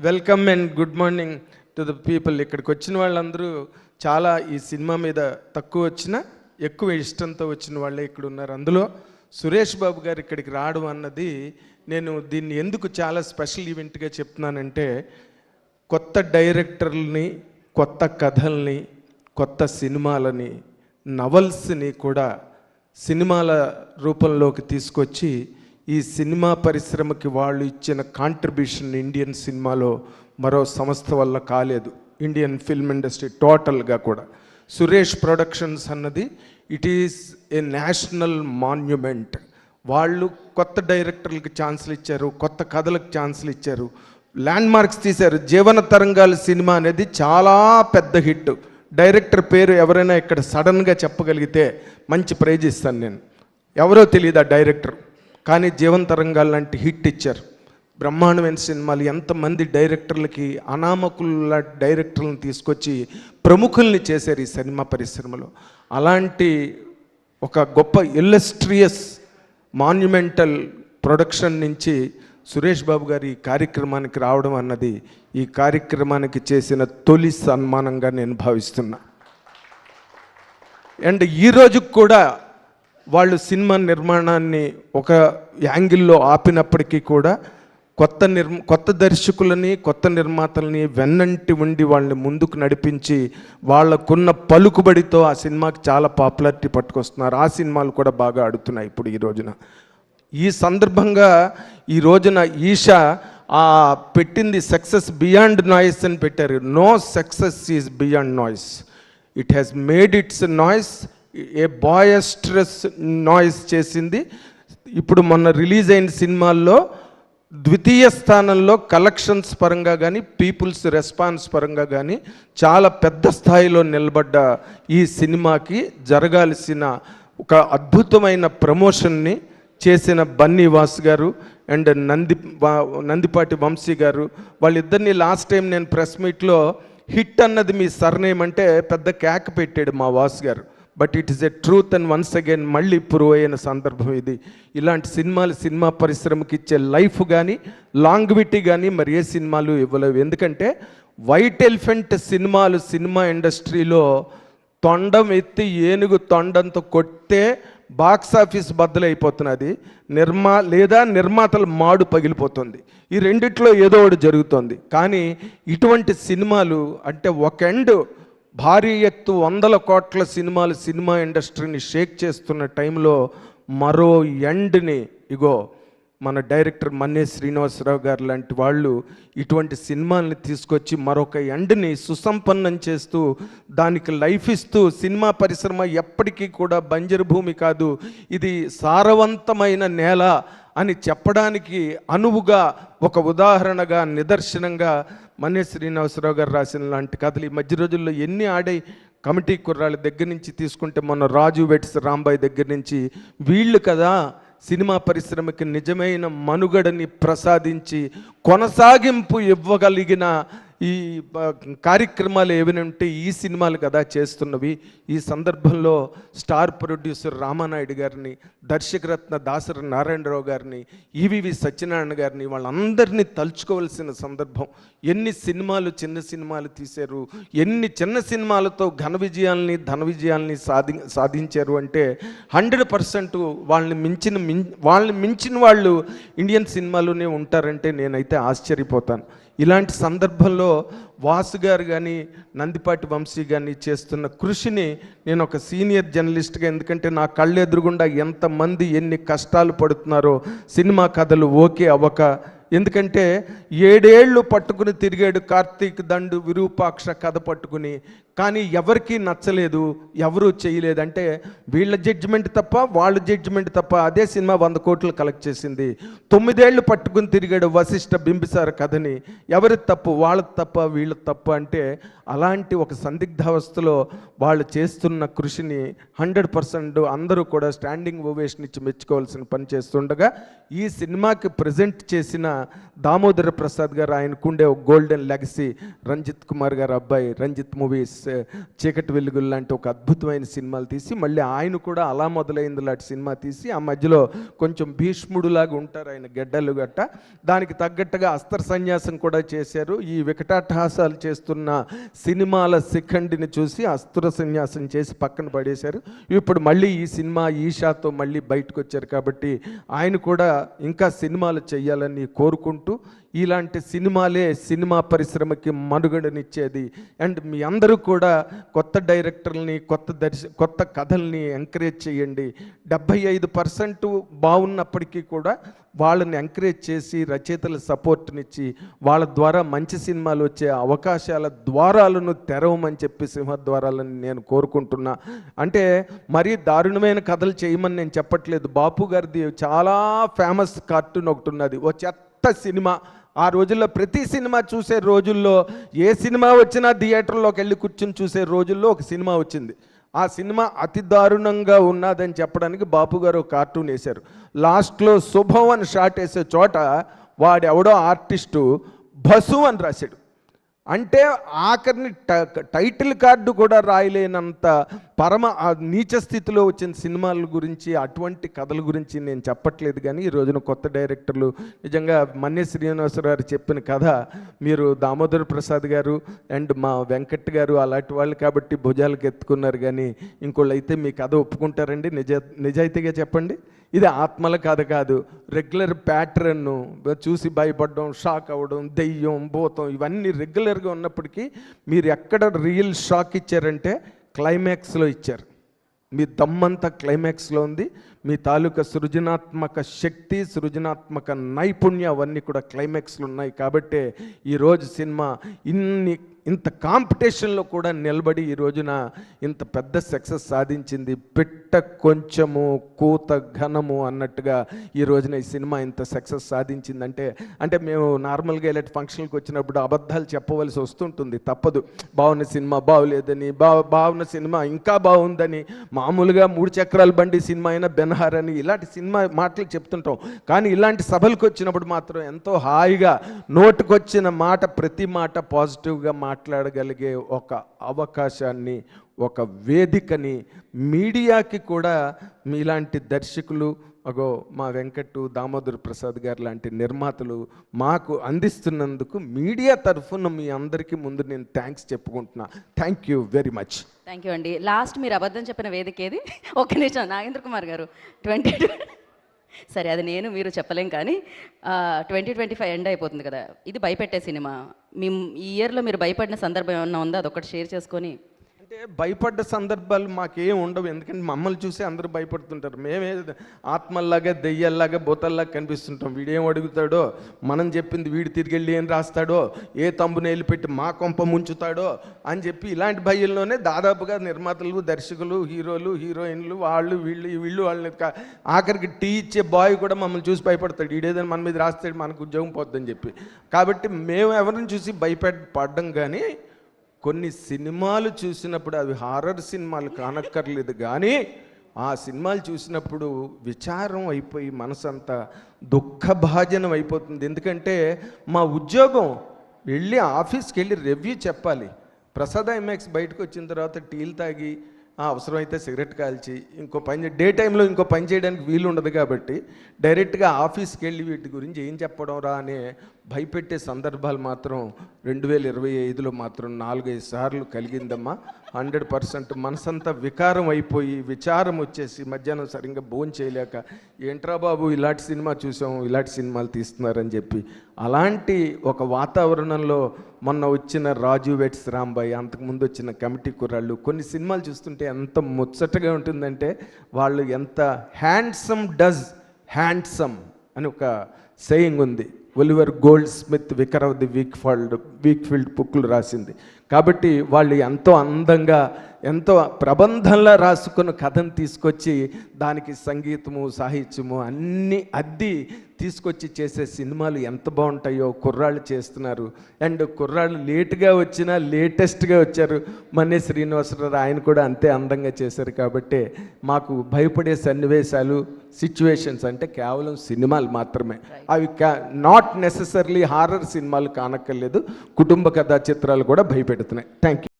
Welcome and good morning to the people. ఇక్కడికి వచ్చిన వాళ్ళందరూ చాలా ఈ సినిమా మీద తక్కువ వచ్చినా ఎక్కువ ఇష్టంతో వచ్చిన వాళ్ళే ఇక్కడ ఉన్నారు. అందులో సురేష్ బాబు గారు ఇక్కడికి రావడం అన్నది నేను దీన్ని ఎందుకు చాలా స్పెషల్ ఈవెంట్గా చెప్తున్నానంటే, కొత్త డైరెక్టర్లని, కొత్త కథల్ని, కొత్త సినిమాలని, నవల్స్ని కూడా సినిమాల రూపంలోకి తీసుకొచ్చి ఈ సినిమా పరిశ్రమకి వాళ్ళు ఇచ్చిన కాంట్రిబ్యూషన్ ఇండియన్ సినిమాలో మరో సంస్థ వల్ల కాలేదు. ఇండియన్ ఫిల్మ్ ఇండస్ట్రీ టోటల్గా కూడా సురేష్ ప్రొడక్షన్స్ అన్నది it is a national monument. వాళ్ళు కొత్త డైరెక్టర్లకు ఛాన్సులు ఇచ్చారు, కొత్త కథలకు ఛాన్సులు ఇచ్చారు, ల్యాండ్ మార్క్స్ తీశారు. జీవన తరంగాల సినిమా అనేది చాలా పెద్ద హిట్. డైరెక్టర్ పేరు ఎవరైనా ఇక్కడ సడన్గా చెప్పగలిగితే మంచి ప్రైజ్ ఇస్తాను నేను. ఎవరో తెలియదు ఆ డైరెక్టర్, కానీ జీవన తరంగాలు లాంటి హిట్ ఇచ్చారు. బ్రహ్మాండమైన సినిమాలు. ఎంతమంది డైరెక్టర్లకి, అనామకుల డైరెక్టర్లను తీసుకొచ్చి ప్రముఖుల్ని చేశారు ఈ సినిమా పరిశ్రమలో. అలాంటి ఒక గొప్ప ఇల్లస్ట్రియస్ మాన్యుమెంటల్ ప్రొడక్షన్ నుంచి సురేష్ బాబు గారి ఈ కార్యక్రమానికి రావడం అన్నది ఈ కార్యక్రమానికి చేసిన తొలి సన్మానంగా నేను భావిస్తున్నా. అండ్ ఈరోజు కూడా వాళ్ళు నిర్మాణాన్ని ఒక యాంగిల్లో ఆపినప్పటికీ కూడా కొత్త దర్శకులని, కొత్త నిర్మాతలని వెన్నంటి ఉండి వాళ్ళని ముందుకు నడిపించి వాళ్ళకున్న పలుకుబడితో ఆ సినిమాకి చాలా పాపులారిటీ పట్టుకొస్తున్నారు. ఆ సినిమాలు కూడా బాగా ఆడుతున్నాయి ఇప్పుడు ఈ రోజున. ఈ సందర్భంగా ఈ రోజున ఈషా పెట్టింది సక్సెస్ బియాండ్ నాయిస్ అని పెట్టారు. No success is beyond noise. It has made its noise a boisterous noise చేసింది. ఇప్పుడు మొన్న రిలీజ్ అయిన సినిమాల్లో ద్వితీయ స్థానంలో కలెక్షన్స్ పరంగా కానీ, పీపుల్స్ రెస్పాన్స్ పరంగా కానీ చాలా పెద్ద స్థాయిలో నిలబడ్డ ఈ సినిమాకి జరగాల్సిన ఒక అద్భుతమైన ప్రమోషన్ని చేసిన బన్నీ వాస్ గారు అండ్ నందిపాటి వంశీ గారు, వాళ్ళిద్దరిని లాస్ట్ టైం నేను ప్రెస్ మీట్లో హిట్ అన్నది మీ సర్నేమ్ అంటే పెద్ద కేక్ పెట్టాడు మా వాస్ గారు. But it is a truth and once again మళ్ళీ ప్రూవ్ అయిన సందర్భం ఇది. ఇలాంటి సినిమాలు సినిమా పరిశ్రమకి ఇచ్చే లైఫ్ కానీ, లాంగ్విటీ కానీ మరి ఏ సినిమాలు ఇవ్వలేవు. ఎందుకంటే వైట్ ఎలిఫెంట్ సినిమాలు సినిమా ఇండస్ట్రీలో తొండం ఎత్తి ఏనుగు తొండంతో కొట్టే బాక్సాఫీస్ బద్దలైపోతున్నది. నిర్మాతల మాడు పగిలిపోతుంది. ఈ రెండిట్లో ఏదో ఒకటి జరుగుతుంది. కానీ ఇటువంటి సినిమాలు అంటే ఒక ఎండ్ భారీ ఎత్తు 100 కోట్ల సినిమాలు సినిమా ఇండస్ట్రీని షేక్ చేస్తున్న టైంలో మరో ఎండ్ని ఇగో మన డైరెక్టర్ మన్నే శ్రీనివాసరావు గారు లాంటి వాళ్ళు ఇటువంటి సినిమాల్ని తీసుకొచ్చి మరొక ఎండ్ని సుసంపన్నం చేస్తూ దానికి లైఫ్ ఇస్తూ, సినిమా పరిశ్రమ ఎప్పటికీ కూడా బంజరు భూమి కాదు, ఇది సారవంతమైన నేల అని చెప్పడానికి అనువుగా ఒక ఉదాహరణగా, నిదర్శనంగా మన్నే శ్రీనివాసరావు గారు రాసిన లాంటి కథలు ఈ మధ్య రోజుల్లో ఎన్ని ఆడాయి. కమిటీ కుర్రాళ్ళ దగ్గర నుంచి తీసుకుంటే మొన్న రాజు వెట్స్ రాంబాయ్ దగ్గర నుంచి వీళ్ళు కదా సినిమా పరిశ్రమకి నిజమైన మనుగడని ప్రసాదించి కొనసాగింపు ఇవ్వగలిగిన ఈ కార్యక్రమాలు ఏమైనా ఉంటే ఈ సినిమాలు కదా చేస్తున్నవి. ఈ సందర్భంలో స్టార్ ప్రొడ్యూసర్ రామానాయుడు గారిని, దర్శకరత్న దాసరి నారాయణరావు గారిని, ఈవివి సత్యనారాయణ గారిని, వాళ్ళందరినీ తలుచుకోవాల్సిన సందర్భం. ఎన్ని సినిమాలు, చిన్న సినిమాలు తీశారు, ఎన్ని చిన్న సినిమాలతో ఘన విజయాల్ని, ధన విజయాల్ని సాధించారు అంటే 100% వాళ్ళని మించిన వాళ్ళు ఇండియన్ సినిమాలోనే ఉంటారంటే నేనైతే ఆశ్చర్యపోతాను. ఇలాంటి సందర్భంలో వాసు గారు కానీ, నందిపాటి వంశీ కానీ చేస్తున్న కృషిని నేను ఒక సీనియర్ జర్నలిస్ట్గా, ఎందుకంటే నా కళ్ళు ఎదురుగుండా ఎంతమంది ఎన్ని కష్టాలు పడుతున్నారో సినిమా కథలు ఓకే అవ్వక. ఎందుకంటే 7 ఏళ్ళు పట్టుకుని తిరిగాడు కార్తీక్ దండు విరూపాక్ష కథ పట్టుకుని, కానీ ఎవరికీ నచ్చలేదు, ఎవరూ చేయలేదు. అంటే వీళ్ళ జడ్జిమెంట్ తప్ప, వాళ్ళ జడ్జిమెంట్ తప్ప అదే సినిమా 100 కోట్లు కలెక్ట్ చేసింది. 9 ఏళ్ళు పట్టుకుని తిరిగాడు వశిష్ఠ బింబిసార కథని, ఎవరి తప్పు, వాళ్ళ తప్ప వీళ్ళ తప్ప అంటే అలాంటి ఒక సందిగ్ధావస్థలో వాళ్ళు చేస్తున్న కృషిని 100% అందరూ కూడా స్టాండింగ్ ఓవేషన్ ఇచ్చి మెచ్చుకోవాల్సిన పని చేస్తుండగా, ఈ సినిమాకి ప్రజెంట్ చేసిన దామోదర ప్రసాద్ గారు, ఆయనకుండే ఒక గోల్డెన్ లెగసీ, రంజిత్ కుమార్ గారు అబ్బాయి రంజిత్ మూవీస్ చీకటి వెలుగులు లాంటి ఒక అద్భుతమైన సినిమాలు తీసి మళ్ళీ ఆయన కూడా అలా మొదలైంది లాంటి సినిమా తీసి ఆ మధ్యలో కొంచెం భీష్ముడులాగా ఉంటారు ఆయన గెడ్డలు గట్ట, దానికి తగ్గట్టుగా అస్త్ర సన్యాసం కూడా చేశారు. ఈ వికటాటహాసాలు చేస్తున్న సినిమాల శిఖండిని చూసి అస్త్ర సన్యాసం చేసి పక్కన పడేశారు. ఇప్పుడు మళ్ళీ ఈ సినిమా ఈషాతో మళ్ళీ బయటకు వచ్చారు కాబట్టి ఆయన కూడా ఇంకా సినిమాలు చేయాలని కోరుకుంటూ, ఇలాంటి సినిమాలే సినిమా పరిశ్రమకి మనుగడనిచ్చేది. అండ్ మీ అందరూ కూడా కొత్త డైరెక్టర్ని, కొత్త కథల్ని ఎంకరేజ్ చేయండి. 75% బాగున్నప్పటికీ కూడా వాళ్ళని ఎంకరేజ్ చేసి రచయితల సపోర్ట్నిచ్చి వాళ్ళ ద్వారా మంచి సినిమాలు వచ్చే అవకాశాల ద్వారాలను తెరవమని చెప్పి సింహద్వారాలని నేను కోరుకుంటున్నా. అంటే మరీ దారుణమైన కథలు చేయమని నేను చెప్పట్లేదు. బాపు గారిది చాలా ఫేమస్ కార్టూన్ ఒకటి ఉన్నది, ఓ చెత్త సినిమా. ఆ రోజుల్లో ప్రతి సినిమా చూసే రోజుల్లో ఏ సినిమా వచ్చినా థియేటర్లోకి వెళ్ళి కూర్చుని చూసే రోజుల్లో ఒక సినిమా వచ్చింది. ఆ సినిమా అతి దారుణంగా ఉన్నదని చెప్పడానికి బాపు గారు ఒక కార్టూన్ వేశారు. లాస్ట్లో శుభం అని షాట్ వేసే చోట వాడెవడో ఆర్టిస్టు బసు అని రాశాడు. అంటే ఆఖరిని టైటిల్ కార్డు కూడా రాయలేనంత పరమ నీచ స్థితిలో వచ్చిన సినిమాల గురించి, అటువంటి కథల గురించి నేను చెప్పట్లేదు. కానీ ఈ రోజున కొత్త డైరెక్టర్లు నిజంగా మన్య శ్రీనివాసరావు గారు చెప్పిన కథ మీరు దామోదర్ ప్రసాద్ గారు అండ్ మా వెంకట్ గారు అలాంటి వాళ్ళు కాబట్టి భుజాలకు ఎత్తుకున్నారు. కానీ ఇంకోళ్ళు అయితే మీ కథ ఒప్పుకుంటారండి? నిజాయితీగా చెప్పండి. ఇది ఆత్మల కథ కాదు, రెగ్యులర్ ప్యాటర్న్ను చూసి భయపడడం, షాక్ అవ్వడం, దెయ్యం, భూతం ఇవన్నీ రెగ్యులర్గా ఉన్నప్పటికీ మీరు ఎక్కడ రియల్ షాక్ ఇచ్చారంటే క్లైమాక్స్లో ఇచ్చారు. మీ దమ్మంతా క్లైమాక్స్లో ఉంది. మీ తాలూకా సృజనాత్మక శక్తి, సృజనాత్మక నైపుణ్యం అవన్నీ కూడా క్లైమాక్స్లో ఉన్నాయి. కాబట్టే ఈరోజు సినిమా ఇంత కాంపిటీషన్లో కూడా నిలబడి ఈ రోజున ఇంత పెద్ద సక్సెస్ సాధించింది. పెట్ట కొంచెము కూత ఘనము అన్నట్టుగా ఈ రోజున ఈ సినిమా ఇంత సక్సెస్ సాధించిందంటే అంటే మేము నార్మల్గా ఇలాంటి ఫంక్షన్కి వచ్చినప్పుడు అబద్ధాలు చెప్పవలసి వస్తుంటుంది, తప్పదు. బాగున్న సినిమా బాగులేదని, బాగున్న సినిమా ఇంకా బాగుందని, మామూలుగా 3 చక్రాల బండి సినిమా అయినా బెనహార్ అని ఇలాంటి సినిమా మాటలు చెప్తుంటాం. కానీ ఇలాంటి సభలకు వచ్చినప్పుడు మాత్రం ఎంతో హాయిగా నోటుకొచ్చిన మాట ప్రతి మాట పాజిటివ్గా మాట్లాడగలిగే ఒక అవకాశాన్ని, ఒక వేదికని మీడియాకి కూడా మీలాంటి దర్శకులు, అగో మా వెంకట్, దామోదర్ ప్రసాద్ గారు లాంటి నిర్మాతలు మాకు అందిస్తున్నందుకు మీడియా తరఫున మీ అందరికీ ముందు నేను థ్యాంక్స్ చెప్పుకుంటున్నా. Thank you very much. Thank you అండి. లాస్ట్ మీరు అబద్ధం చెప్పిన వేదిక ఏది? ఒక్క నిమిషం, నాగేంద్ర కుమార్ గారు. సరే అది నేను మీరు చెప్పలేం, కానీ 2025 ఎండ్ అయిపోతుంది కదా, ఇది భయపెట్టే సినిమా. ఈ ఇయర్లో మీరు భయపడిన సందర్భం ఏమన్నా ఉందా? అదొకటి షేర్ చేసుకొని. అంటే భయపడ్డ సందర్భాలు మాకేం ఉండవు, ఎందుకంటే మమ్మల్ని చూసి అందరూ భయపడుతుంటారు. మేమే ఆత్మల్లాగా, దెయ్యాల్లాగా, భూతల్లాగా కనిపిస్తుంటాం. వీడేం అడుగుతాడో, మనం చెప్పింది వీడు తిరిగి వెళ్ళి ఏం రాస్తాడో, ఏ తంబునేలు పెట్టి మా కొంప ముంచుతాడో అని చెప్పి ఇలాంటి భయంలోనే దాదాపుగా నిర్మాతలు, దర్శకులు, హీరోలు, హీరోయిన్లు, వాళ్ళు వాళ్ళని ఆఖరికి టీ ఇచ్చే బాయ్ కూడా మమ్మల్ని చూసి భయపడతాడు. వీడేదని మన మీద రాస్తాడు, మనకు ఉద్యోగం పోద్దని చెప్పి. కాబట్టి మేము ఎవరిని చూసి భయపడడం కానీ, కొన్ని సినిమాలు చూసినప్పుడు అవి హారర్ సినిమాలు కానక్కర్లేదు, కానీ ఆ సినిమాలు చూసినప్పుడు విచారం అయిపోయి మనసంతా దుఃఖభాజనం అయిపోతుంది. ఎందుకంటే మా ఉద్యోగం వెళ్ళి ఆఫీస్కి వెళ్ళి రివ్యూ చెప్పాలి. ప్రసాద్ ఐమాక్స్ బయటకు వచ్చిన తర్వాత టీలు తాగి అవసరమైతే సిగరెట్ కాల్చి ఇంకో పని డే టైంలో ఇంకో పని చేయడానికి వీలు ఉండదు కాబట్టి డైరెక్ట్గా ఆఫీస్కి వెళ్ళి వీటి గురించి ఏం చెప్పడం రా అనే భయపెట్టే సందర్భాలు మాత్రం 2025లో మాత్రం 4-5 సార్లు కలిగిందమ్మా. 100% మనసంతా వికారం అయిపోయి విచారం వచ్చేసి మధ్యాహ్నం సరిగ్గా భోజనం చేయలేక, ఏంట్రా బాబు ఇలాంటి సినిమా చూసాం, ఇలాంటి సినిమాలు తీస్తున్నారని చెప్పి అలాంటి ఒక వాతావరణంలో మొన్న వచ్చిన రాజు వెట్స్ రాంబాయ్, అంతకుముందు వచ్చిన కమిటీ కుర్రాళ్ళు, కొన్ని సినిమాలు చూస్తుంటే ఎంత ముచ్చటగా ఉంటుందంటే వాళ్ళు ఎంత హ్యాండ్సమ్ డస్ హ్యాండ్సమ్ అని ఒక సేయింగ్ ఉంది. Oliver Goldsmith vicar of the Wakefield బుక్లు రాసింది. కాబట్టి వాళ్ళు ఎంతో అందంగా, ఎంతో ప్రబంధంలా రాసుకున్న కథను తీసుకొచ్చి దానికి సంగీతము, సాహిత్యము అన్నీ అద్ది తీసుకొచ్చి చేసే సినిమాలు ఎంత బాగుంటాయో కుర్రాళ్ళు చేస్తున్నారు. అండ్ కుర్రాళ్ళు లేటుగా వచ్చినా లేటెస్ట్గా వచ్చారు. మన్య శ్రీనివాసరావు ఆయన కూడా అంతే అందంగా చేశారు. కాబట్టి మాకు భయపడే సన్నివేశాలు, సిచ్యువేషన్స్ అంటే కేవలం సినిమాలు మాత్రమే. అవి నాట్ నెసెసర్లీ హారర్ సినిమాలు కానక్కర్లేదు, కుటుంబ కథా చిత్రాలు కూడా భయపెడుతున్నాయి. Thank you.